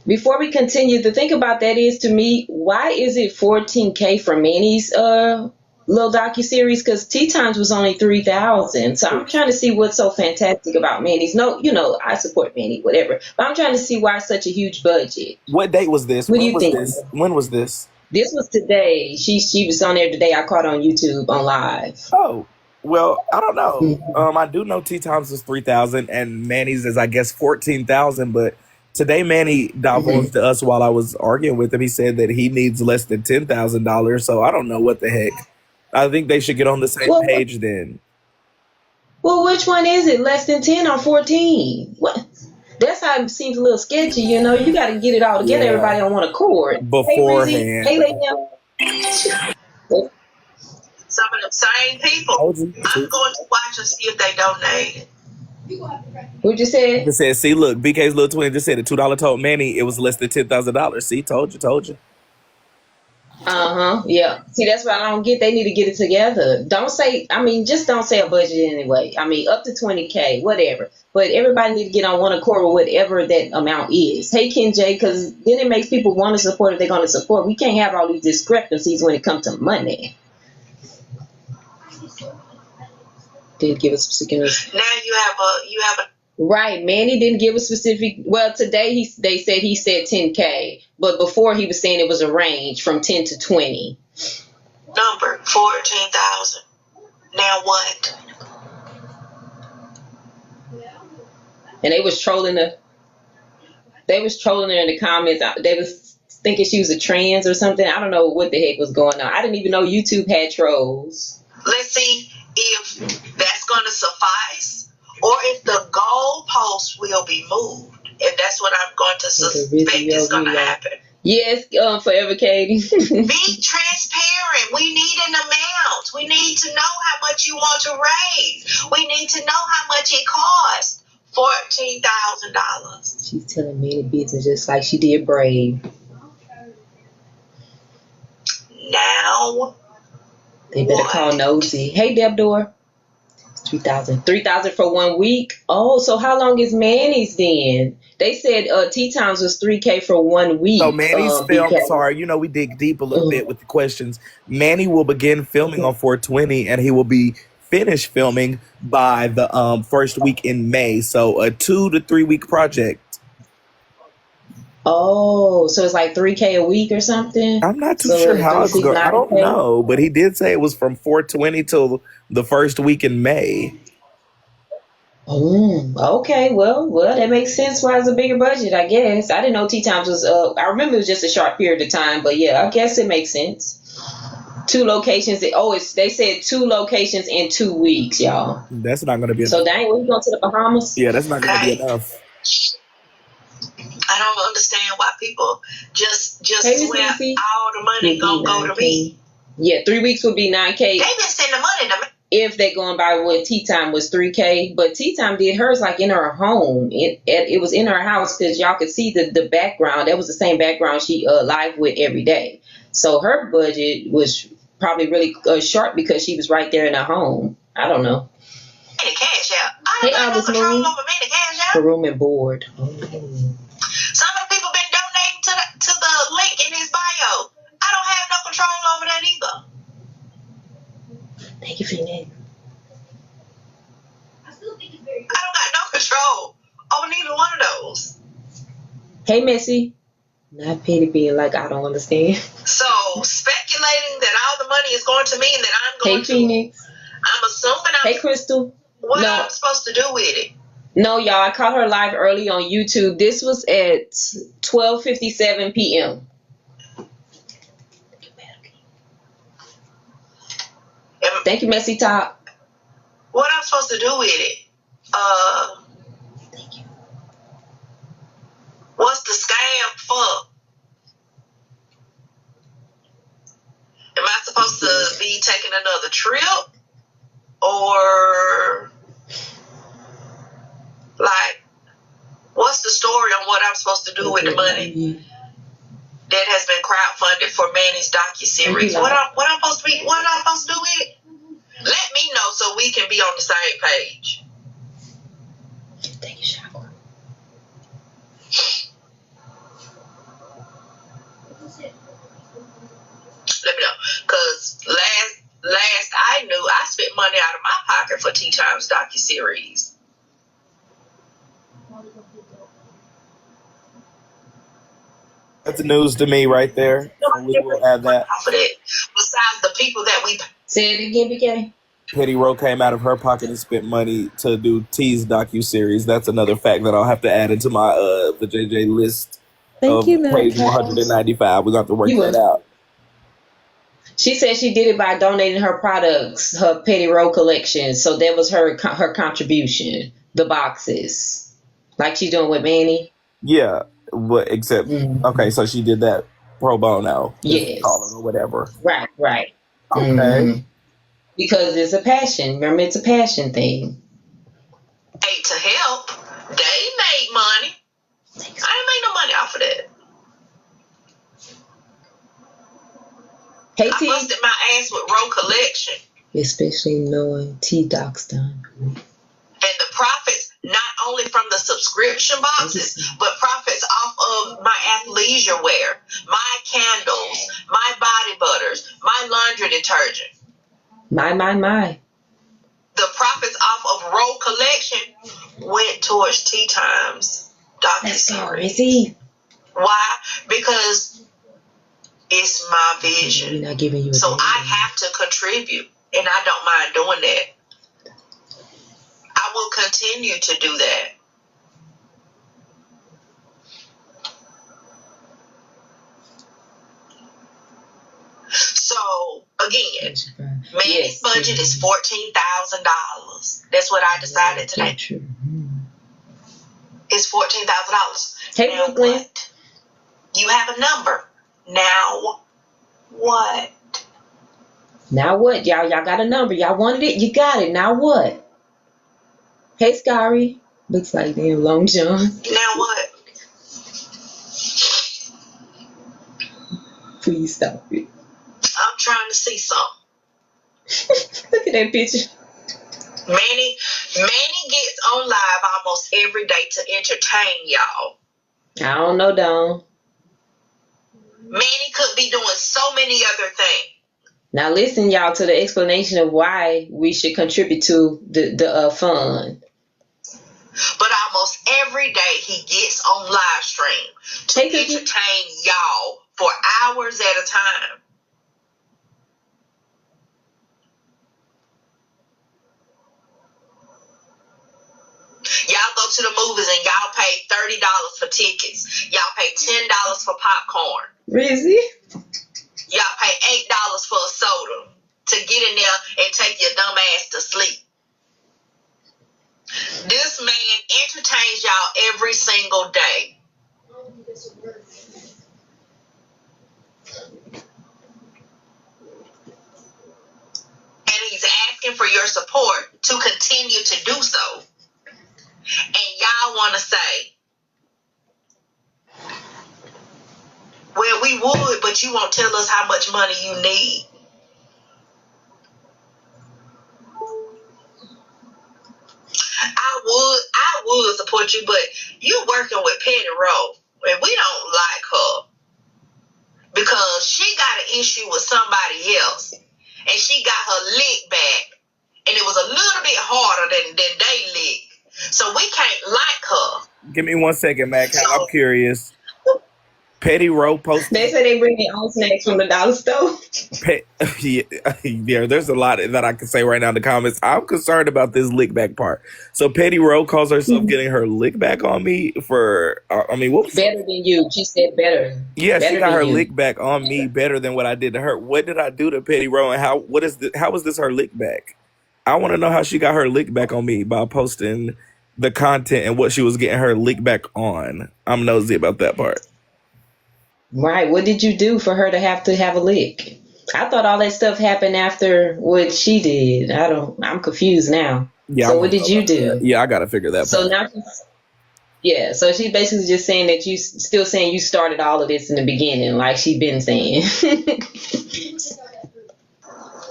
Before we continue, the thing about that is, to me, why is it 14K for Manny's little docu-series? Because Tea Times was only 3,000. So I'm trying to see what's so fantastic about Manny's. No, I support Manny, whatever. But I'm trying to see why it's such a huge budget. What date was this? What do When you was think? this? When was this? This was today. She was on there today. I caught on YouTube on live. Oh, well, I don't know. Mhm. I do know Tea Times is 3,000 and Manny's is, I guess, 14,000. But today Manny divulged to us while I was arguing with him. He said that he needs less than $10,000. So I don't know what the heck. I think they should get on the same Well, page then. well, which one is it? Less than 10 or 14? What? That's how it seems a little sketchy. You got to get it all together. Yeah, Everybody on one accord. Hey, Rizzy. beforehand. Hey, Lady. Some of the same people. Told you. I'm going to watch and see if they donate. What'd you say? It said, see, look, BK's little twin just said a $2 told Manny it was less than $10,000. See, told you. Yeah. See, that's what I don't get. They need to get it together. Just don't say a budget anyway. Up to 20K, whatever. But everybody need to get on one accord with whatever that amount is. Hey, Ken J, because then it makes people want to support if they're going to support. We can't have all these discrepancies when it comes to money. Did give us particulars. Now you have a Right, Manny didn't give a specific. Well, today they said he said 10K, but before he was saying it was a range from 10 to 20. number 14,000. Now what? And they was trolling her. They was trolling her in the comments. They was thinking she was a trans or something. I don't know what the heck was going on. I didn't even know YouTube had trolls. Let's see if that's going to suffice, or if the goalpost will be moved. If that's what I'm going to suspect is going to happen. Yes, Forever Katie. Be transparent. We need an amount. We need to know how much you want to raise. We need to know how much it costs. $14,000. She's telling me the business just like she did Brave. Now they better call Nosy. Hey, Debdor. 3,000. 3,000 for 1 week. Oh, so how long is Manny's then? They said Tea Times was 3K for 1 week. So Manny's film, sorry, we dig deep a little bit with the questions. Manny will begin filming on 420 and he will be finished filming by the first week in May. So a 2 to 3 week project. Oh, so it's like 3K a week or something? I'm not too sure how it's going. I don't know, but he did say it was from 420 till the first week in May. Okay, well, that makes sense why it's a bigger budget, I guess. I didn't know Tea Times was I remember it was just a short period of time, but yeah, I guess it makes sense. 2 locations. They said 2 locations in 2 weeks, y'all. That's not going to be enough. So dang, we going to the Bahamas? Yeah, that's not going to be enough. I don't understand why people just swear all the money gonna go to me. Yeah, 3 weeks would be 9K. They been sending money to me. If they going by what Tea Time was 3K, but Tea Time did hers like in her home. It was in her house because y'all could see the background. That was the same background she live with every day. So her budget was probably really short because she was right there in her home. I don't know. And the cash out. I don't have no control over me the cash out. For room and board. Some of the people been donating to the link in his bio. I don't have no control over that either. Thank you for your name. I don't got no control over neither one of those. Hey, Missy. Not petty being like, I don't understand. So, speculating that all the money is going to me and that I'm going to... Phoenix. I'm assuming Hey, Crystal. What I'm supposed to do with it. No, y'all, I caught her live early on YouTube. This was at 12:57 p.m. Thank you, Messy Top. What I'm supposed to do with it? Thank you. What's the scam for? Am I supposed to be taking another trip? Or, like, what's the story on what I'm supposed to do with the money that has been crowdfunded for Manny's docuseries? What I'm supposed to do with it? Let me know so we can be on the same page. Take a shower. for Tea Times docuseries. That's news to me right there. So we will add that. Off of that. Besides the people that we Say it again, BK. Petty Rowe came out of her pocket and spent money to do T's docuseries. That's another fact that I'll have to add into my the JJ list of page 195. We're going to have to work that out. She said she did it by donating her products, her Petty Rowe collection. So that was her contribution, the boxes, like she's doing with Manny. Yeah, but except okay, so she did that pro bono, yes, or whatever. Right. Okay. Mm-hmm. Because it's a passion. Remember, it's a passion thing. Hey, to help, they made money. I didn't make no money off of that. Hey, I busted my ass with Rowe Collection. Especially knowing T-Doc's done. And the profits, not only from the subscription boxes, but profits off of my athleisure wear, my candles, my body butters, my laundry detergent. My. The profits off of Rowe Collection went towards Tea Times docuseries. Why? Because it's my vision. We're not giving you so I have to contribute, and I don't mind doing that. I will continue to do that. So again, Manny's budget is $14,000. That's what I decided today. It's $14,000. Hey, now Brooklyn. What? You have a number. Now what? Now what? Y'all got a number. Y'all wanted it. You got it. Now what? Hey, Scary. Looks like damn Long John. Now what? Please stop it. I'm trying to see something. Look at that picture. Manny gets on live almost every day to entertain y'all. I don't know, Dawn. Manny could be doing so many other things. Now listen, y'all, to the explanation of why we should contribute to the fund. But almost every day he gets on live stream to entertain y'all for hours at a time. Y'all go to the movies and y'all pay $30 for tickets. Y'all pay $10 for popcorn. Really? Y'all pay $8 for a soda to get in there and take your dumb ass to sleep. This man entertains y'all every single day. And he's asking for your support to continue to do so. And y'all want to say, well, we would, but you won't tell us how much money you need. I would support you, but you working with Petty Rowe, and we don't like her because she got an issue with somebody else, and she got her lick back, and it was a little bit harder than they lick. So we can't like her. Give me 1 second, Mac. I'm curious. Petty Rowe posted. They say they bring their own snacks from the dollar store. Yeah, there's a lot that I can say right now in the comments. I'm concerned about this lick back part. So Petty Rowe calls herself getting her lick back on me for, what was better than you. She said better. Yeah, better she got her you. lick back on me better than what I did to her. What did I do to Petty Rowe, and how was this her lick back? I want to know how she got her lick back on me by posting the content and what she was getting her lick back on. I'm nosy about that part. Right. What did you do for her to have a lick? I thought all that stuff happened after what she did. I'm confused now. Yeah. So what did you do? That. Yeah, I got to figure that so part. Now, so she's basically just saying that you still saying you started all of this in the beginning, like she been saying.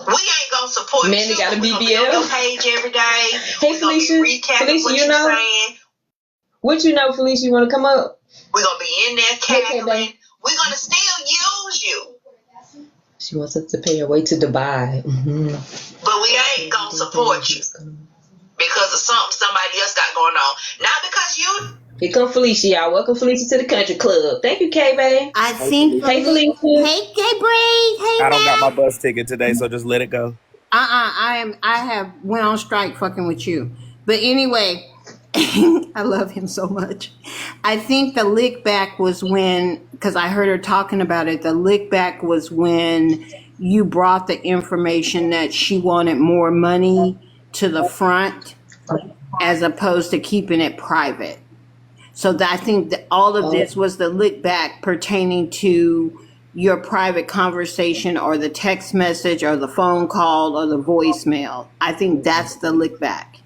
We ain't gonna support Man, you. Got a BBL. We on your page every day. Hey, Felicia. Felicia, you know saying. What you know, Felicia? You want to come up? We're gonna be in there cackling. We're gonna still use you. She wants us to pay her way to Dubai. Mm-hmm. But we ain't gonna support you. because of something somebody else got going on. Not because you. Here come Felicia, y'all. Welcome Felicia to the country club. Thank you, K-Bay. I think Hey, Felicia. Hey, Bree. Hey, I don't got my Matt. bus ticket today, so just let it go. I have went on strike fucking with you. But anyway, I love him so much. I think the lick back was when, because I heard her talking about it, the lick back was when you brought the information that she wanted more money to the front as opposed to keeping it private. So I think that all of this was the lick back pertaining to your private conversation or the text message or the phone call or the voicemail. I think that's the lick back.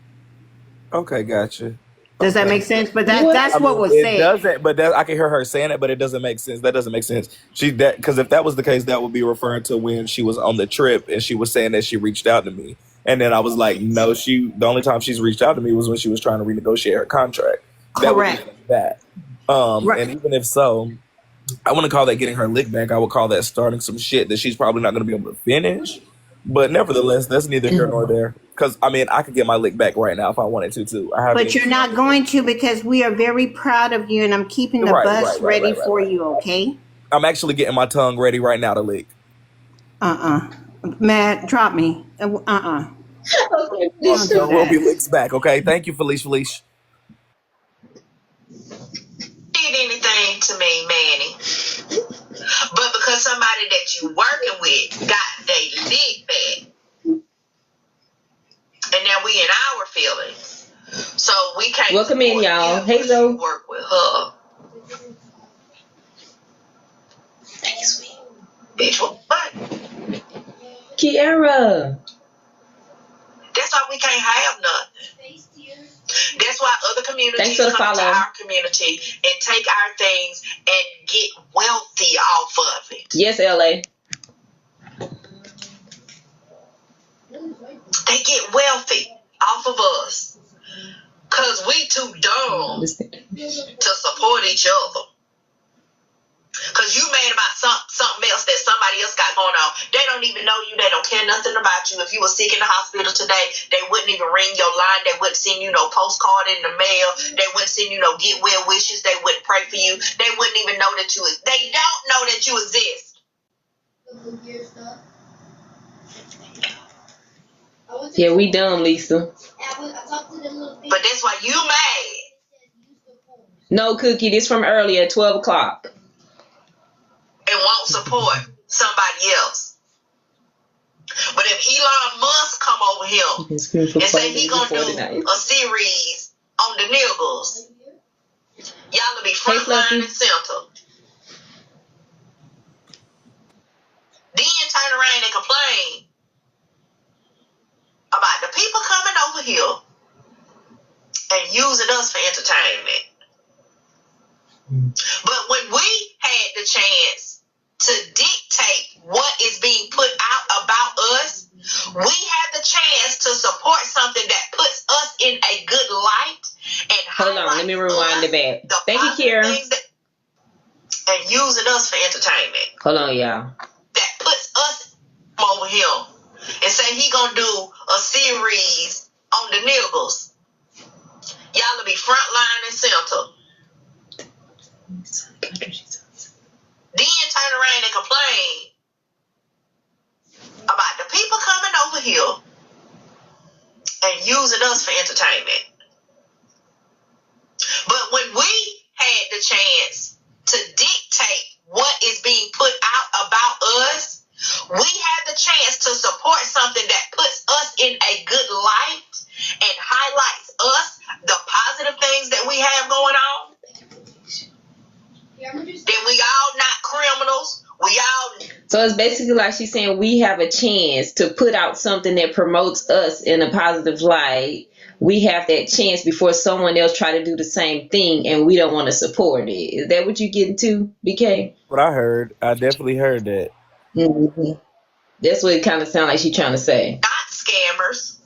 Okay, gotcha. Does that Okay. make sense? But that's I what mean, was it said. doesn't, but I can hear her saying it, but it doesn't make sense. That doesn't make sense. Because if that was the case, that would be referring to when she was on the trip and she was saying that she reached out to me, and then I was like, no, the only time she's reached out to me was when she was trying to renegotiate her contract. Correct. That would be that. Right. And even if so, I wouldn't call that getting her lick back. I would call that starting some shit that she's probably not going to be able to finish. But nevertheless, that's neither here nor there. Because, I mean, I could get my lick back right now if I wanted to, too. But you're not going to, because we are very proud of you and I'm keeping the bus ready for you, okay? I'm actually getting my tongue ready right now to lick. Matt, drop me. Okay, There will be licks back, okay? Thank you, Felicia. Did anything to me, Manny. But because somebody that you working with got they lick back, and now we in our feelings, so we can't. Welcome in, y'all. Hey, Zoe. Work with her. Thank you, sweet. Bitch, what? Kiara. That's why we can't have nothing. That's why other communities Thanks for the come to follow. our community and take our things and get wealthy off of it. Yes, LA. They get wealthy off of us because we too dumb to support each other. Because you mad about something else that somebody else got going on. They don't even know you. They don't care nothing about you. If you were sick in the hospital today, they wouldn't even ring your line. They wouldn't send you no postcard in the mail. They wouldn't send you no get well wishes. They wouldn't pray for you. They wouldn't even know that they don't know that you exist. Yeah, we dumb, Lisa. But that's why you mad. No, Cookie, this from earlier, 12 o'clock. And won't support somebody else. But if Elon Musk come over here and say he gonna do a series on the niggles, y'all will be front line and center. Then turn around and complain about the people coming over here and using us for entertainment. But when we had the chance to dictate what is being put out about us, we had the chance to support something that puts us in a good light and hold on, let me rewind it back. Thank you, Kira. And using us for entertainment. Hold on, y'all. That puts us over here and say he gonna do a series on the niggles. Y'all will be front line and center. Then turn around and complain about the people coming over here and using us for entertainment. But when we had the chance to dictate what is being put out about us, we had the chance to support something that puts us in a good light and highlights us, the positive things that we have going on. Then we all not criminals. We all. So it's basically like she's saying we have a chance to put out something that promotes us in a positive light. We have that chance before someone else try to do the same thing, and we don't want to support it. Is that what you're getting to, BK? What I heard, I definitely heard that. Mm-hmm. That's what it kind of sounds like she's trying to say. Not scammers.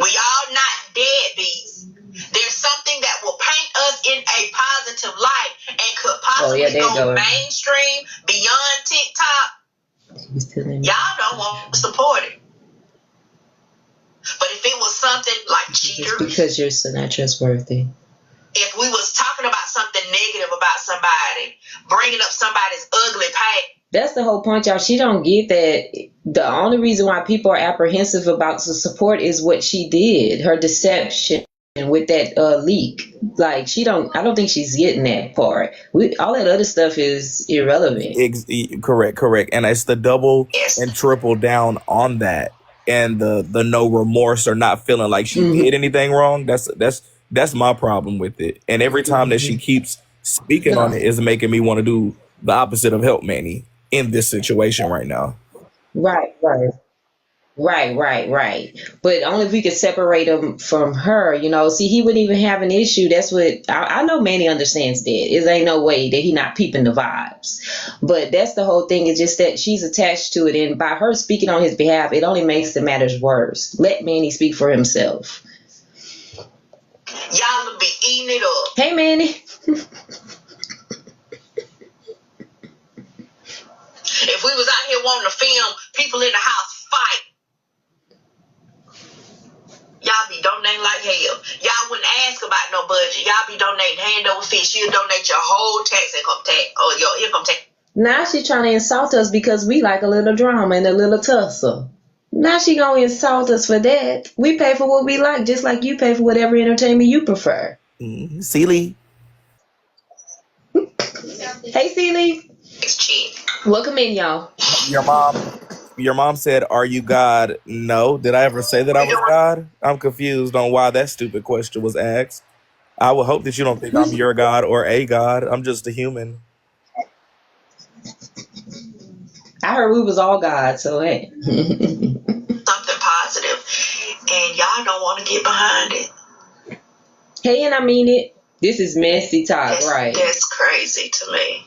We all not deadbeats. There's something that will paint us in a positive light and could possibly go mainstream beyond TikTok. Y'all don't want to support it. But if it was something like Just cheaters, because you're so not trustworthy. if we was talking about something negative about somebody, bringing up somebody's ugly past. That's the whole point, y'all. She don't get that the only reason why people are apprehensive about the support is what she did, her deception with that leak. Like I don't think she's getting that part. All that other stuff is irrelevant. Correct. And it's the double Yes. and triple down on that, and the no remorse or not feeling like she did anything wrong. That's my problem with it. And every time that she keeps speaking on it is making me want to do the opposite of help Manny in this situation right now. Right. But only if we could separate him from her, See, he wouldn't even have an issue. That's what I know. Manny understands that. It ain't no way that he not peeping the vibes. But that's the whole thing. It's just that she's attached to it, and by her speaking on his behalf, it only makes the matters worse. Let Manny speak for himself. Y'all will be eating it up. Hey, Manny. If we was out here wanting to film people in the house fight, y'all be donating like hell. Y'all wouldn't ask about no budget. Y'all be donating hand over fist. You'll donate your whole income tax or your income tax. Now she trying to insult us because we like a little drama and a little tussle. Now she gonna insult us for that. We pay for what we like, just like you pay for whatever entertainment you prefer. Celie. Hey, Celie. It's cheap. Welcome in, y'all. Your mom said, "Are you God?" No. Did I ever say that I was God? I'm confused on why that stupid question was asked. I would hope that you don't think I'm your God or a God. I'm just a human. I heard we was all God, so hey. Something positive, and y'all don't want to get behind it. Hey, and I mean it. This is messy talk, right? That's crazy to me.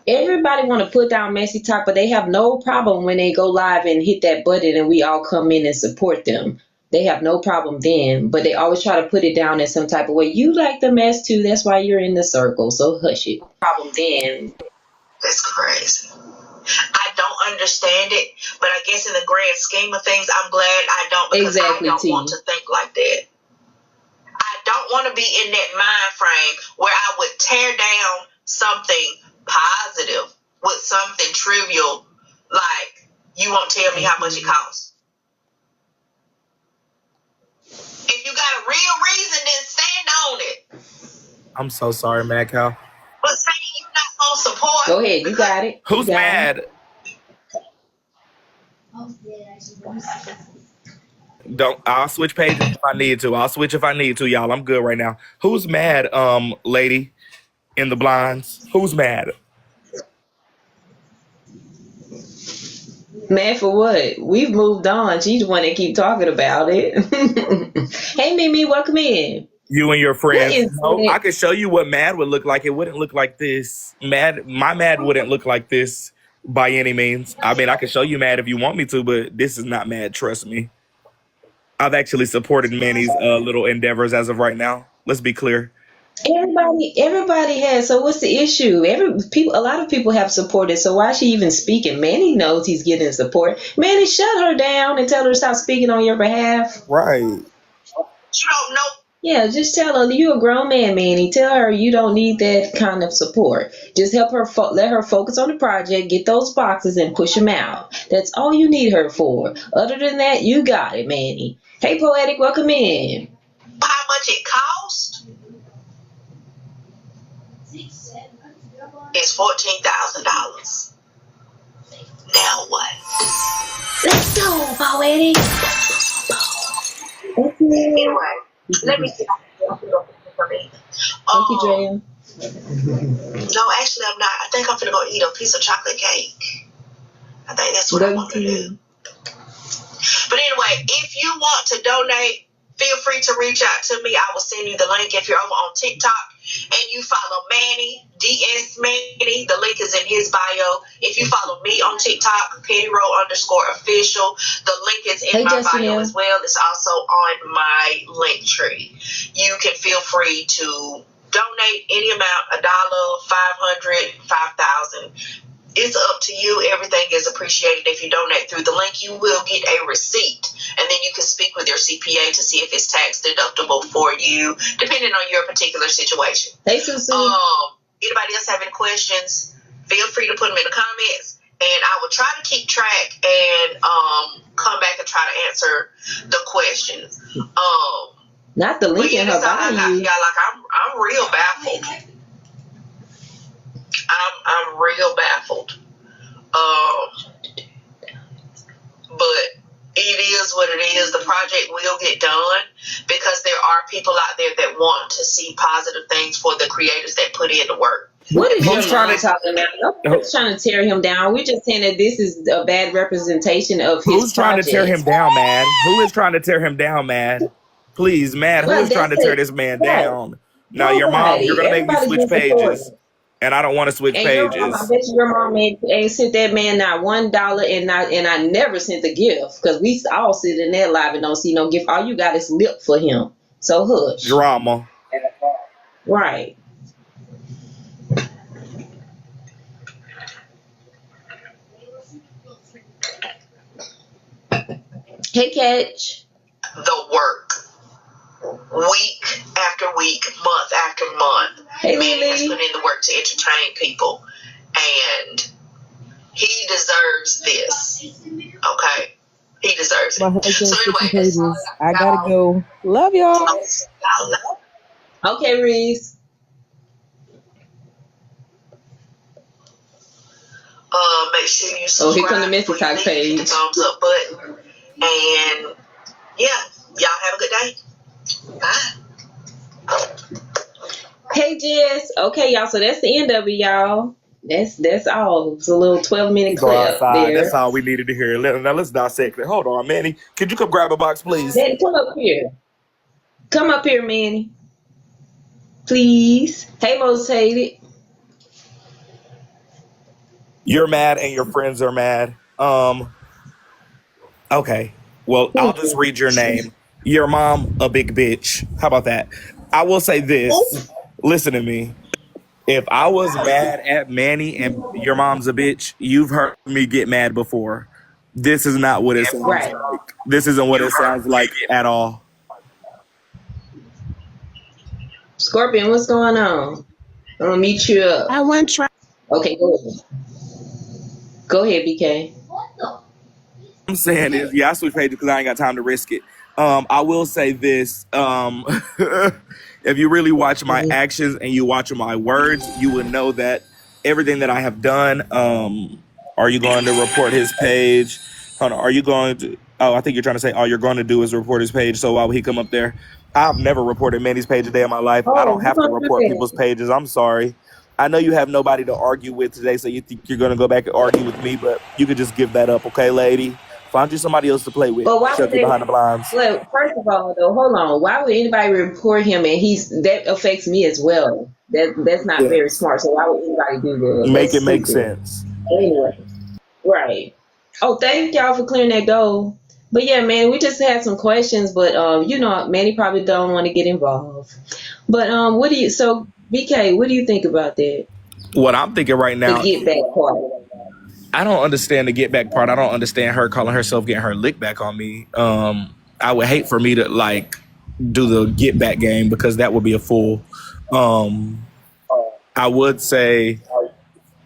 Everybody want to put down messy talk, but they have no problem when they go live and hit that button and we all come in and support them. They have no problem then, but they always try to put it down in some type of way. You like the mess too. That's why you're in the circle. So hush it. Problem then. That's crazy. I don't understand it, but I guess in the grand scheme of things, I'm glad I don't, because Exactly, I don't T. want to think like that. I don't want to be in that mind frame where I would tear down something positive with something trivial, like you won't tell me how much it costs. If you got a real reason, then stand on it. I'm so sorry, Mad Cow. But saying you're not gonna support. Go ahead, you got it. Who's You got mad? it. I'll switch pages if I need to. I'll switch if I need to, y'all. I'm good right now. Who's mad, lady in the blinds? Who's mad? Mad for what? We've moved on. She's the one that keep talking about it. Hey, Mimi, welcome in. You and your friends. What is No, it? I could show you what mad would look like. It wouldn't look like this. My mad wouldn't look like this by any means. I mean, I can show you mad if you want me to, but this is not mad. Trust me. I've actually supported Manny's little endeavors as of right now. Let's be clear. Everybody has. So what's the issue? A lot of people have supported. So why is she even speaking? Manny knows he's getting support. Manny, shut her down and tell her to stop speaking on your behalf. Right. You don't know. Yeah, just tell her you're a grown man, Manny. Tell her you don't need that kind of support. Just help her. Let her focus on the project, get those boxes, and push them out. That's all you need her for. Other than that, you got it, Manny. Hey, Poetic, welcome in. How much it cost? It's $14,000. Now what? Let's go, Poetic. Anyway, let me see. Thank you, Drea. No, actually, I'm not. I think I'm gonna go eat a piece of chocolate cake. I think that's what I want to do. But anyway, if you want to donate, feel free to reach out to me. I will send you the link if you're over on TikTok and you follow Manny, DS Manny. The link is in his bio. If you follow me on TikTok, _official, the link is in my bio as well. It's also on my link tree. You can feel free to donate any amount, $1, $500, $5,000. It's up to you. Everything is appreciated. If you donate through the link, you will get a receipt, and then you can speak with your CPA to see if it's tax deductible for you, depending on your particular situation. Hey, Susu. Anybody else have any questions? Feel free to put them in the comments, and I will try to keep track and come back and try to answer the questions. Not the link in her bio. Y'all, like I'm real baffled. I'm real baffled. But it is what it is. The project will get done because there are people out there that want to see positive things for the creators that put in the work. What is your mom talking about? Nobody's trying to tear him down. We're just saying that this is a bad representation of his Who's trying to tear him down, Mad? Who is trying to tear him down, Mad? Please, Mad, who is trying to tear this man down? No, your mom, you're going to make me switch pages. And I don't want to switch pages. I bet your mom ain't sent that man not $1 and I never sent a gift because we all sit in that live and don't see no gift. All you got is lip for him. So hush. Drama. Right. Hey, Catch. The work. Week after week, month after month. Hey, Manny has Lily. put in the work to entertain people. And he deserves this. Okay? He deserves it. So anyway, I gotta go. Love y'all. Okay, Reese. Make sure you subscribe. Here come the Missy Talk page. Hit the thumbs up button. And yeah, y'all have a good day. Bye. Hey, Jess. Okay, y'all. So that's the end of it, y'all. That's all. It's a little 12-minute clip there. That's all we needed to hear. Now let's dissect it. Hold on, Manny. Could you come grab a box, please? Manny, come up here. Come up here, Manny. Please. Hey, Most Hated. You're mad and your friends are mad. Okay. Well, I'll just read your name. Your mom, a big bitch. How about that? I will say this. Listen to me. If I was mad at Manny and your mom's a bitch, you've heard me get mad before. This is not what it sounds like. This isn't what it sounds like at all. Scorpion, what's going on? I'm gonna meet you up. I want to try. Okay, go ahead. Go ahead, BK. I'm saying is, yeah, I switch pages because I ain't got time to risk it. I will say this. If you really watch my actions and you watch my words, you would know that everything that I have done. Are you going to report his page? Hold on, are you going to? Oh, I think you're trying to say all you're going to do is report his page. So why would he come up there? I've never reported Manny's page a day in my life. I don't have to report people's pages. I'm sorry. I know you have nobody to argue with today, so you think you're going to go back and argue with me, but you could just give that up, okay, lady? Find you somebody else to play with. But why Shut would you behind the blinds. Well, first of all, though, hold on. Why would anybody report him? And that affects me as well. That's not very smart. So why would anybody do that? Make it make sense. Anyway, right. Oh, thank y'all for clearing that goal. But yeah, man, we just had some questions, but Manny probably don't want to get involved. But so BK, what do you think about that? What I'm thinking right now, The get back part. I don't understand the get back part. I don't understand her calling herself getting her lick back on me. I would hate for me to do the get back game because that would be a fool. I would say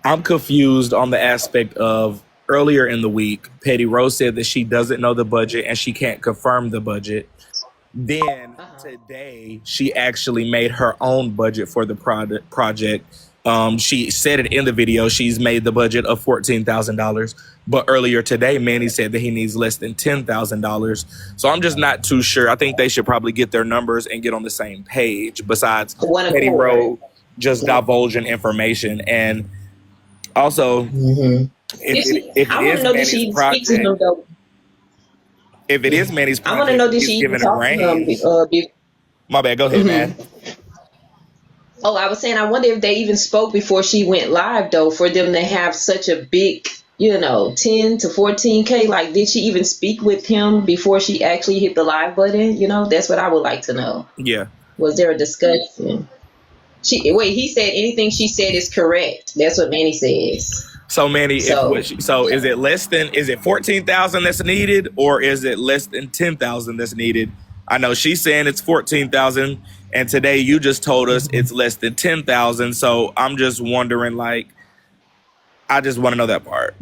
I'm confused on the aspect of earlier in the week, Petty Rose said that she doesn't know the budget and she can't confirm the budget. Then today, she actually made her own budget for the project. She said it in the video. She's made the budget of $14,000. But earlier today, Manny said that he needs less than $10,000. So I'm just not too sure. I think they should probably get their numbers and get on the same page besides Petty Rose just divulging information. And also, if it is Manny's project, I want to know, did she even talk to him? My bad. Go ahead, man. Oh, I was saying, I wonder if they even spoke before she went live, though, for them to have such a big, 10 to 14K. Like, did she even speak with him before she actually hit the live button? That's what I would like to know. Yeah. Was there a discussion? He said anything she said is correct. That's what Manny says. So Manny, So so is it 14,000 that's needed, or is it less than 10,000 that's needed? I know she's saying it's 14,000, and today you just told us it's less than 10,000. So I'm just wondering, like, I just want to know that part.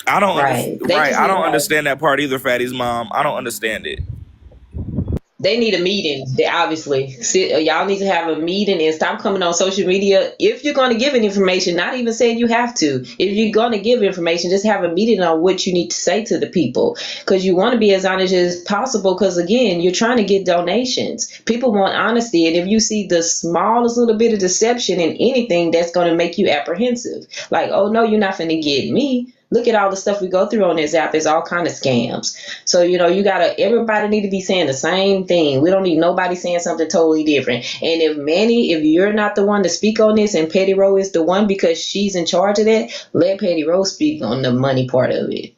I don't right, understand. they Right, just I need don't to understand that part either, Fatty's mom. I don't understand it. they need a meeting. They obviously y'all need to have a meeting and stop coming on social media. If you're going to give any information, not even saying you have to. If you're going to give information, just have a meeting on what you need to say to the people, because you want to be as honest as possible. Because again, you're trying to get donations. People want honesty, and if you see the smallest little bit of deception in anything, that's going to make you apprehensive. Like, oh no, you're not going to get me. Look at all the stuff we go through on this app. There's all kind of scams. So, everybody need to be saying the same thing. We don't need nobody saying something totally different. And if you're not the one to speak on this and Petty Rowe is the one because she's in charge of that, let Petty Rowe speak on the money part of it.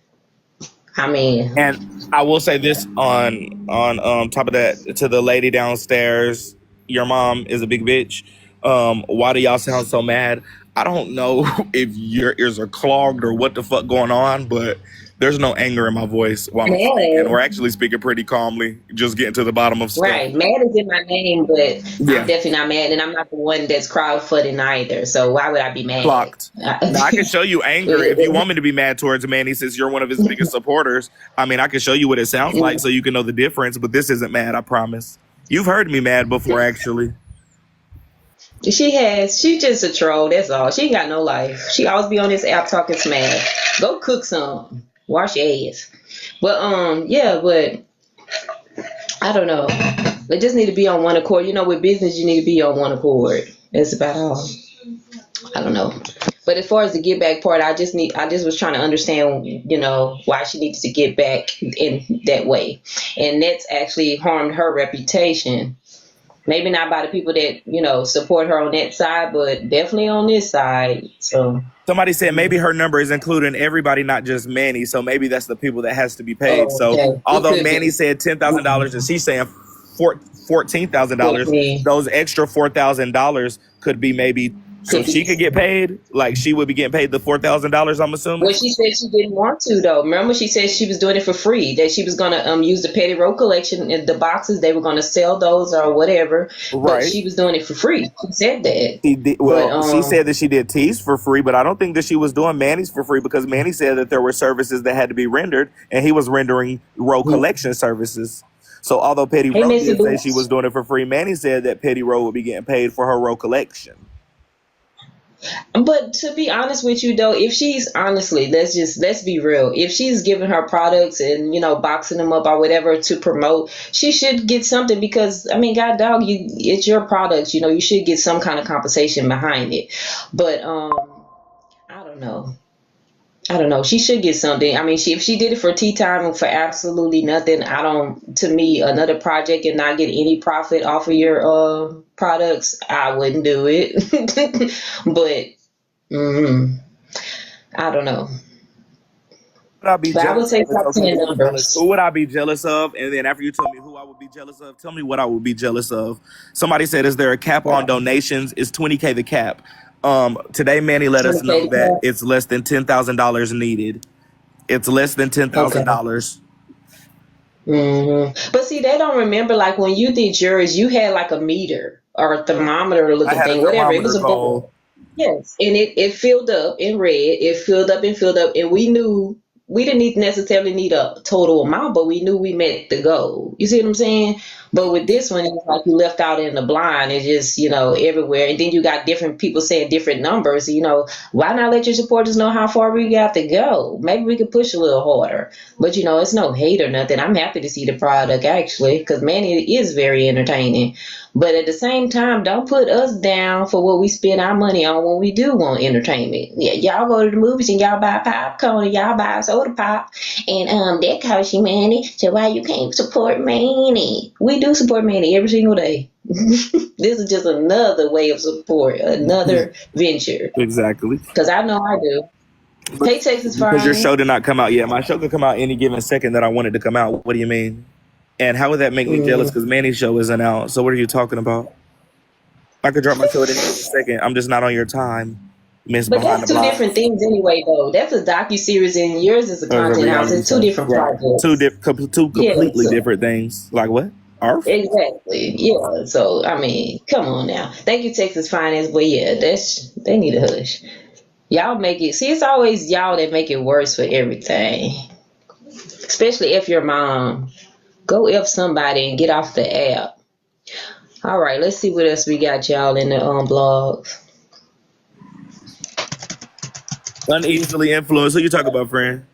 I mean, And I will say this on top of that, to the lady downstairs, your mom is a big bitch. Why do y'all sound so mad? I don't know if your ears are clogged or what the fuck going on, but there's no anger in my voice while I'm speaking. We're mad, actually speaking pretty calmly, just getting to the bottom of stuff. right. Mad is in my name, but I'm Yeah, definitely not mad. And I'm not the one that's crowdfunding either. So why would I be mad? clocked. Now I can show you anger if you want me to be mad towards Manny since you're one of his biggest supporters. I mean, I can show you what it sounds like so you can know the difference. But this isn't mad, I promise. You've heard me mad before, actually. She's just a troll, that's all. She ain't got no life. She always be on this app talking smack. Go cook some. Wash your ass. But yeah, but I don't know. They just need to be on one accord. With business you need to be on one accord. That's about all. I don't know. But as far as the get back part, I just was trying to understand, why she needs to get back in that way. And that's actually harmed her reputation. Maybe not by the people that, support her on that side, but definitely on this side. So Somebody said maybe her number is including everybody, not just Manny. So maybe that's the people that has to be paid. So okay. It although could Manny be said $10,000 and she's saying $14,000, 14. those extra $4,000 could be maybe so Could she be. could get paid. Like she would be getting paid the $4,000. I'm assuming. Well, she said she didn't want to, though. Remember, she said she was doing it for free. That she was gonna use the Petty Row collection and the boxes. They were gonna sell those or whatever. But Right. she was doing it for free. She said that. She did, But well, she said that she did teas for free, but I don't think that she was doing Manny's for free because Manny said that there were services that had to be rendered, and he was rendering row collection services. So although Petty hey, Row Missy did say she was Boots. doing it for free, Manny said that Petty Row would be getting paid for her row collection. But to be honest with you, though, if she's honestly, let's be real. If she's giving her products and boxing them up or whatever to promote, she should get something because I mean, God dog, it's your products. You should get some kind of compensation behind it. But I don't know. I don't know. She should get something. I mean, if she did it for tea time for absolutely nothing, to me, another project and not get any profit off of your products, I wouldn't do it. But I don't know. Would I be But I would jealous say of? It's top okay 10 to be jealous. numbers. Who would I be jealous of? And then after you tell me who I would be jealous of, tell me what I would be jealous of. Somebody said, "Is there a cap on donations? Is 20K the cap?" Today, Manny let us 20K know to that cap. it's less than $10,000 needed. It's less than Okay. $10,000. But see, they don't remember like when you did yours, you had like a meter or a thermometer I looking had a thing, whatever. It thermometer was a call. ball. Yes, and it filled up in red. It filled up and filled up, and we knew we didn't necessarily need a total amount, but we knew we met the goal. You see what I'm saying? But with this one, it's like you left out in the blind. It's just everywhere, and then you got different people saying different numbers. Why not let your supporters know how far we got to go? Maybe we could push a little harder. But it's no hate or nothing. I'm happy to see the product actually, because Manny is very entertaining. But at the same time, don't put us down for what we spend our money on when we do want entertainment. Yeah, y'all go to the movies and y'all buy popcorn and y'all buy soda pop, and that costs you money. So why you can't support Manny? We do support Manny every single day. This is just another way of support, another venture. Exactly. Because I know I do. But Hey, Texas because your Fine. show did not come out yet. My show could come out any given second that I wanted to come out. What do you mean? And how would that make me jealous? Because Manny's show isn't out. So what are you talking about? I could drop my show at any second. I'm just not on your time. Miss But Behind that's the two different Blocks. things anyway, though. That's a docu-series and yours is a Or a content house. reality It's two show. different Right. projects. Two Yeah, completely so different things. Like what? Arf? exactly. Yeah. So I mean, come on now. Thank you, Texas Finance, but yeah, they need a hush. Y'all make it see it's always y'all that make it worse for everything. Especially if your mom. Go F somebody and get off the app. All right, let's see what else we got y'all in the blogs. Uneasily influenced. Who you talking about, friend?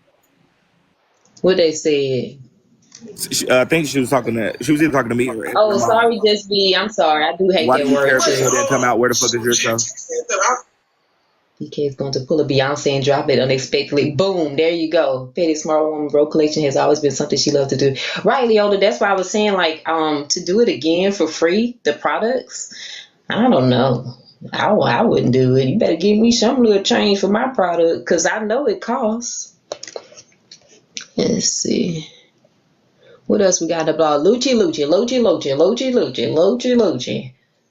What they said. I think she was either talking to me or your Oh, mom. sorry, just be. I'm sorry. I do hate Why do that you word care if the too. show didn't come out? Where the fuck is your show? DK is going to pull a Beyonce and drop it unexpectedly. Boom, there you go. Petty Smart Woman Bro Collection has always been something she loved to do. Right, Leola, that's why I was saying, like, to do it again for free, the products, I don't know. I wouldn't do it. You better give me some little change for my product because I know it costs. Let's see. What else we got in the blog? Lucci.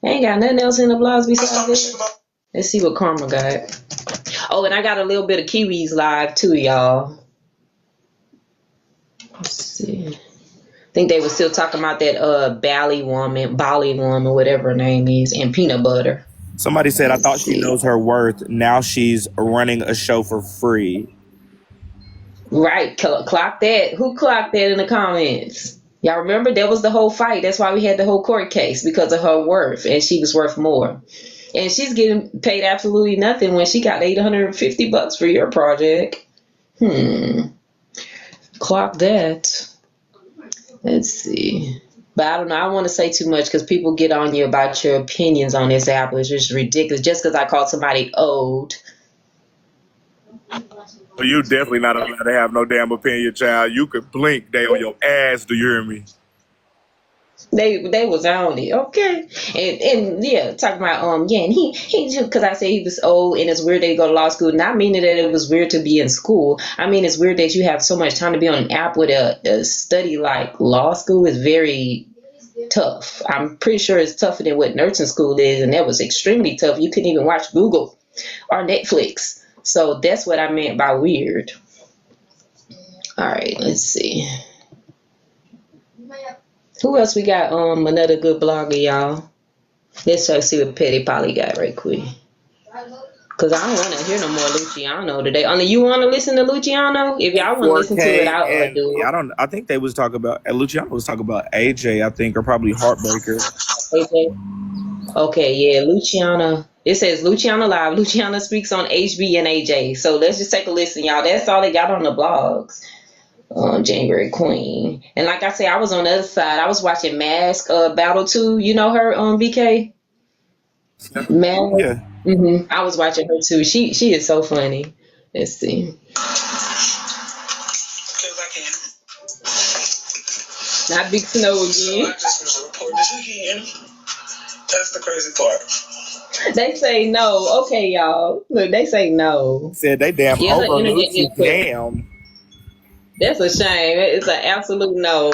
Ain't got nothing else in the blogs besides this. Let's see what Karma got. Oh, and I got a little bit of Kiwis live too, y'all. Let's see. I think they were still talking about that Bali woman, whatever her name is, and peanut butter. Somebody said, I Let's thought she see. knows her worth. Now she's running a show for free. Right, clock that. Who clocked that in the comments? Y'all remember that was the whole fight. That's why we had the whole court case because of her worth, and she was worth more. And she's getting paid absolutely nothing when she got $850 for your project. Clock that. Let's see. But I don't know. I don't want to say too much because people get on you about your opinions on this app, which is ridiculous. Just because I called somebody old. You definitely not allowed to have no damn opinion, child. You could blink, they on your ass. Do you hear me? They was on it, okay, and yeah, talking about yeah, and he just because I say he was old and it's weird that he go to law school. Not meaning that it was weird to be in school. I mean it's weird that you have so much time to be on an app with a study like law school is very tough. I'm pretty sure it's tougher than what nursing school is, and that was extremely tough. You couldn't even watch Google or Netflix. So that's what I meant by weird. All right, let's see. Who else we got? Another good blogger, y'all. Let's try to see what Petty Polly got right quick. Cause I don't want to hear no more Luciano today. Only you want to listen to Luciano? If y'all want to listen to it, 4K I'll and do it. I think they was talking about Luciano was talking about AJ, I think, or probably Heartbreaker. AJ? Okay, yeah, Luciano. It says Luciano Live. Luciano speaks on HB and AJ. So let's just take a listen, y'all. That's all they got on the blogs. January Queen. And like I said, I was on the other side. I was watching Mask Battle 2. You know her, BK? Mask? Yeah. I was watching her too. She is so funny. Let's see. Not Big Snow again. So I just was reporting this weekend. That's the crazy part. They say no. Okay, y'all. Look, they say no. Said they damn Yeah, her over internet Lucy. is quick. Damn. That's a shame. It's an absolute no.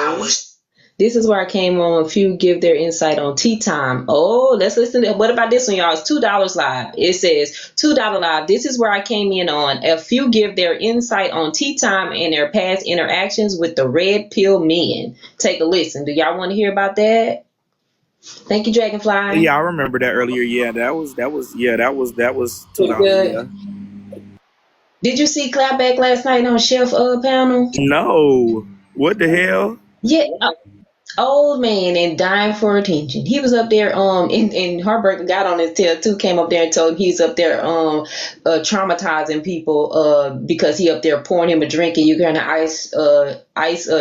This is where I came on. A few give their insight on tea time. Oh, let's listen to what about this one, y'all? It's $2 live. It says $2 live. This is where I came in on. A few give their insight on tea time and their past interactions with the red pill men. Take a listen. Do y'all want to hear about that? Thank you, Dragonfly. Yeah, I remember that earlier. Yeah, that was Pretty $2. good. Yeah. Did you see Clapback last night on Chef panel? No. What the hell? Yeah. Old man and dying for attention. He was up there and Heartbreaker got on his tail too, came up there and told him he's up there traumatizing people because he up there pouring him a drink and you're gonna ice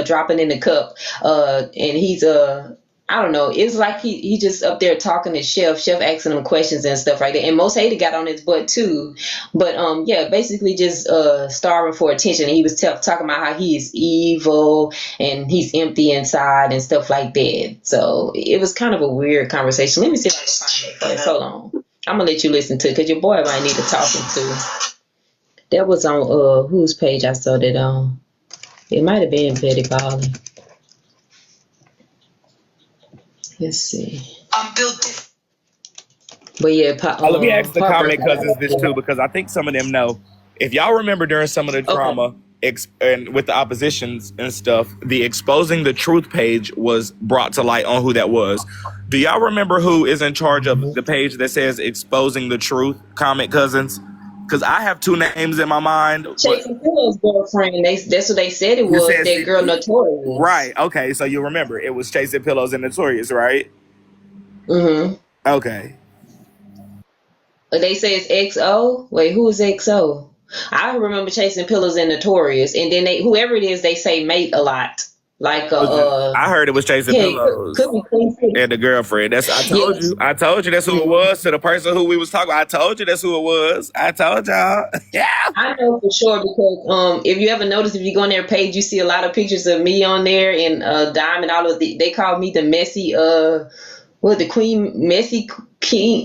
dropping in the cup and he's I don't know. It's like he just up there talking to Chef asking him questions and stuff like that. And Most Hated got on his butt too. But yeah, basically just starving for attention. And he was talking about how he is evil and he's empty inside and stuff like that. So it was kind of a weird conversation. Let me see if I can find it first. Hold on. I'm gonna let you listen to it because your boy might need to talking to. That was on whose page I saw that on. It might have been Betty Polly. Let's see. But yeah, Let me ask the comment cousins this too, heartbreaking. because I think some of them know. If y'all remember during some of the Okay. drama and with the oppositions and stuff, the exposing the truth page was brought to light on who that was. Do y'all remember who is in charge of the page that says exposing the truth? Comment cousins, because I have two names in my mind, but Chasing Pillow's girlfriend. That's what they said it you was. said That girl Notorious. right. Okay, so you remember it was Chasing Pillows and Notorious, right? Mm-hmm. Okay. They say it's XO. Wait, who is XO? I remember Chasing Pillows and Notorious, and then whoever it is, they say mate a lot. Like I heard it was Chasing yeah, Pillows could be Queen. and the girlfriend. I told Yes. you. I told you that's who it was. To the person who we was talking about, I told you that's who it was. I told y'all. Yeah. I know for sure because if you ever notice, if you go on their page, you see a lot of pictures of me on there and Diamond. All of they call me the messy the queen, messy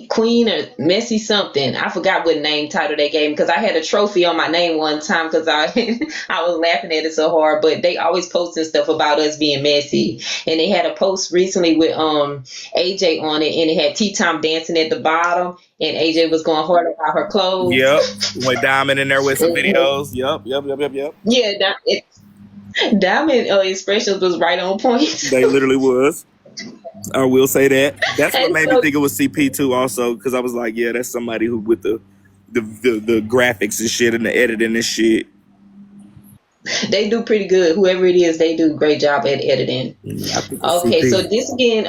queen or messy something. I forgot what name title they gave me because I had a trophy on my name one time because I I was laughing at it so hard. But they always posting stuff about us being messy, and they had a post recently with AJ on it, and it had Tea Time dancing at the bottom, and AJ was going hard about her clothes. Yep. With Diamond in there with some Mhm. videos. Yep. Yeah, Diamond expressions was right on point. They literally was. I will say that. That's what And made me so think it was CP too. Also, because I was like, yeah, that's somebody who with the graphics and shit and the editing and shit. they do pretty good. Whoever it is, they do a great job at editing. I think it's Okay, so CP. this again,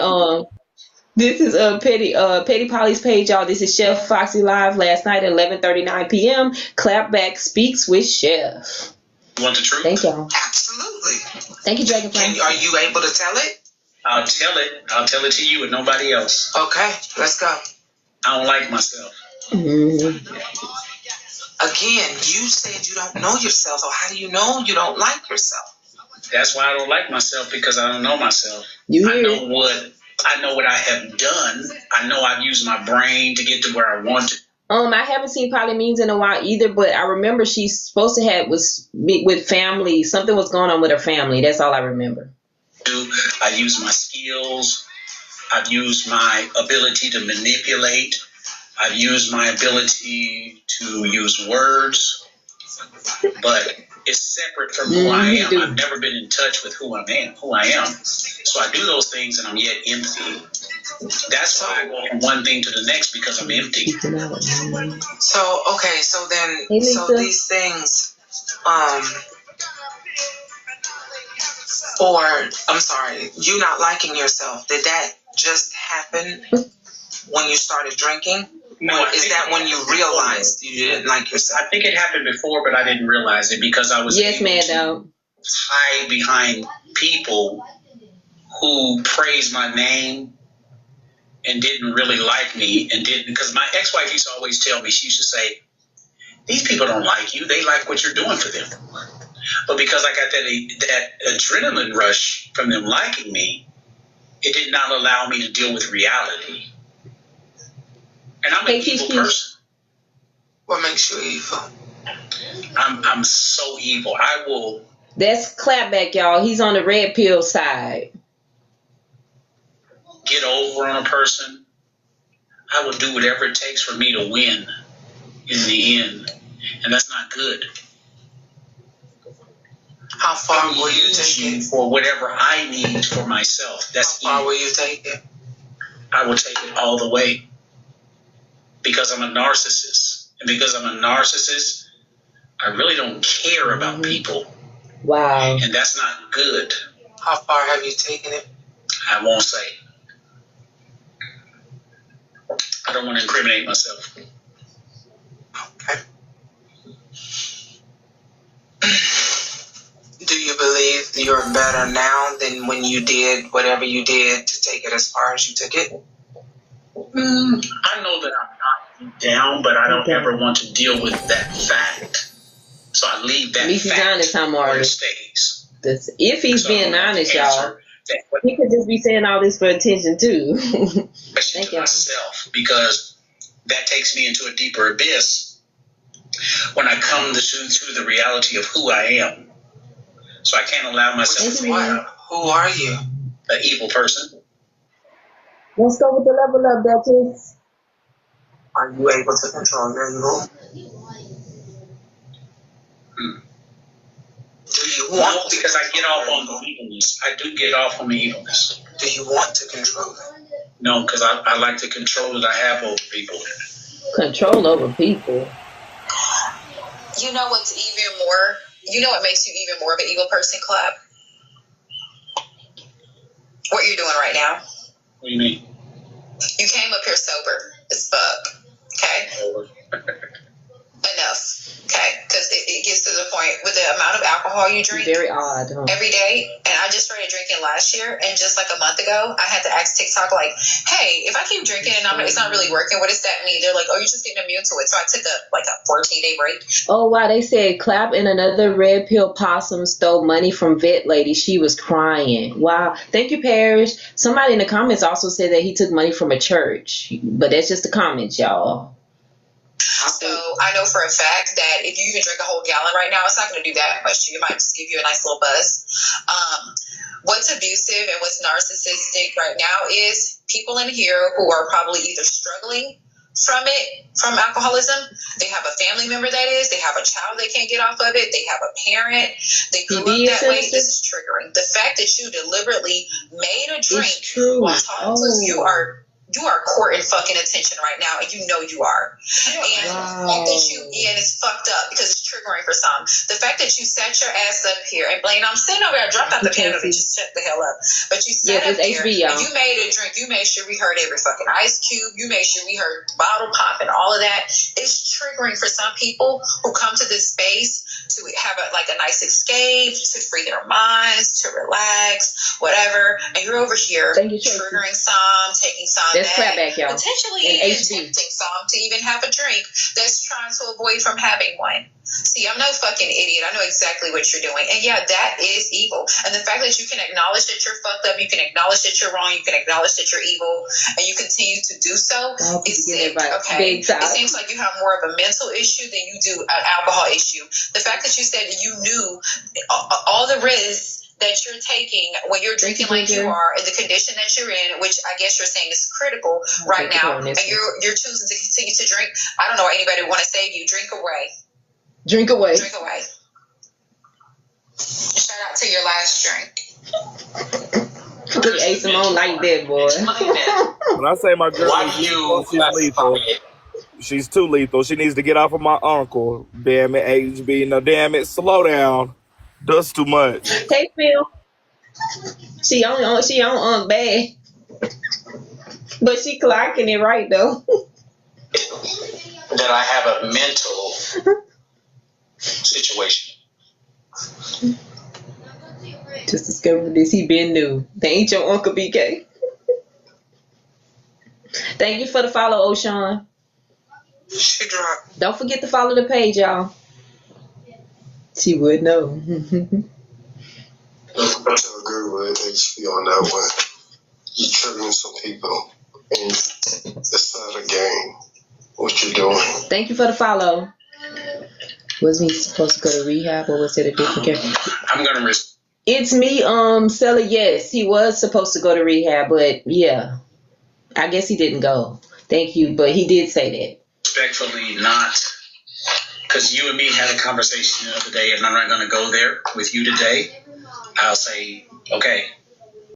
this is Petty Polly's page, y'all. This is Chef Foxy Live last night at 11:39 p.m. Clapback speaks with Chef. You want the truth? Thank y'all. Absolutely. Thank you, Dragonfly. Are you able to tell it? I'll tell it. I'll tell it to you and nobody else. Okay, let's go. I don't like myself. Mm-hmm. Again, you said you don't know yourself, so how do you know you don't like yourself? That's why I don't like myself, because I don't know myself. I know what I have done. I know I've used my brain to get to where I want to. I haven't seen Polly Means in a while either, but I remember she's supposed to have was with family. Something was going on with her family. That's all I remember. I use my skills. I've used my ability to manipulate. I've used my ability to use words, but it's separate from who I am. I've never been in touch with who I am. So I do those things and I'm yet empty. That's why I go from one thing to the next, because I'm empty. So, okay, so then, so these things, or, I'm sorry, you not liking yourself, did that just happen when you started drinking? No, is that when you realized you didn't like yourself? I think it happened before, but I didn't realize it because I was hide behind people who praised my name and didn't really like me, and didn't, because my ex-wife used to always tell me, she used to say, these people don't like you, they like what you're doing for them. But because I got that adrenaline rush from them liking me, it did not allow me to deal with reality. And I'm an evil person. What makes you evil? I'm so evil. I will. That's Clapback, y'all. He's on the red pill side. Get over on a person. I will do whatever it takes for me to win in the end. And that's not good. How far will you take it? For whatever I need for myself. That's how far will you take it? I will take it all the way. Because I'm a narcissist. And because I'm a narcissist, I really don't care about people. Wow. And that's not good. How far have you taken it? I won't say. I don't want to incriminate myself. Okay. Do you believe you're better now than when you did whatever you did to take it as far as you took it? I know that I'm not down, but I don't ever want to deal with that fact. So I leave that fact where it stays. If he's being honest, y'all, he could just be saying all this for attention too. Thank you. Myself, because that takes me into a deeper abyss when I come to the reality of who I am. So I can't allow myself to think, who are you? An evil person. Let's go with the level up, Duchess. Are you able to control your evil? Do you want? No, because I get off on the evilness. I do get off on the evilness. Do you want to control it? No, because I like the control that I have over people. Control over people. You know what's even more? You know what makes you even more of an evil person, Club? What you're doing right now. What do you mean? You came up here sober as fuck. Okay? Enough. Okay? Because it gets to the point with the amount of alcohol you drink Very odd, huh? every day. And I just started drinking last year, and just like a month ago, I had to ask TikTok, like, hey, if I keep drinking and it's not really working, what does that mean? They're like, oh, you're just getting immune to it. So I took a 14-day break. Oh, wow. They said Clap and another red pill possum stole money from vet lady. She was crying. Wow. Thank you, Parrish. Somebody in the comments also said that he took money from a church. But that's just the comments, y'all. So I know for a fact that if you even drink a whole gallon right now, it's not going to do that much. It might just give you a nice little buzz. What's abusive and what's narcissistic right now is people in here who are probably either struggling from alcoholism. They have a family member that is. They have a child they can't get off of it. They have a parent. They grew up that way. This is triggering. The fact that you deliberately made a drink while talking to you are courting fucking attention right now, and you know you are. And the fact that and it's fucked up because it's triggering for some. The fact that you sat your ass up here and Blaine, I'm sitting over there, I dropped out the piano to just shut the hell up. But you sat up there and you made a drink. You made sure we heard every fucking ice cube. You made sure we heard bottle pop and all of that. It's triggering for some people who come to this space to have a nice escape, to free their minds, to relax, whatever. And you're over here triggering some, taking some. Let's clap back, y'all. Potentially even tempting some to even have a drink that's trying to avoid from having one. See, I'm no fucking idiot. I know exactly what you're doing. And yeah, that is evil. And the fact that you can acknowledge that you're fucked up, you can acknowledge that you're wrong, you can acknowledge that you're evil, and you continue to do so is sick. Okay. It seems like you have more of a mental issue than you do an alcohol issue. The fact that you said you knew all the risks that you're taking when you're drinking like you are, and the condition that you're in, which I guess you're saying is critical right now, and you're choosing to continue to drink. I don't know anybody would want to save you. Drink away. Drink away. Drink away. Shout out to your last drink. Look, ate Simone like that, boy. When I say my girl she's lethal, she's too lethal. She needs to get off of my uncle. Damn it, HB. No, damn it, slow down. Does too much. Hey, Phil. She on bad. But she clocking it right, though. That I have a mental situation. Just discovered this. He been new. They ain't your Uncle BK. Thank you for the follow, O'Shawn. She dropped. Don't forget to follow the page, y'all. She would know. I agree with HP on that one. You're triggering some people, and it's not a game. What you're doing. Thank you for the follow. Wasn't he supposed to go to rehab, or was it a different care? I'm gonna risk. It's me, Stella. Yes, he was supposed to go to rehab, but yeah, I guess he didn't go. Thank you, but he did say that. Respectfully, not. Because you and me had a conversation the other day, and I'm not going to go there with you today. I'll say, okay,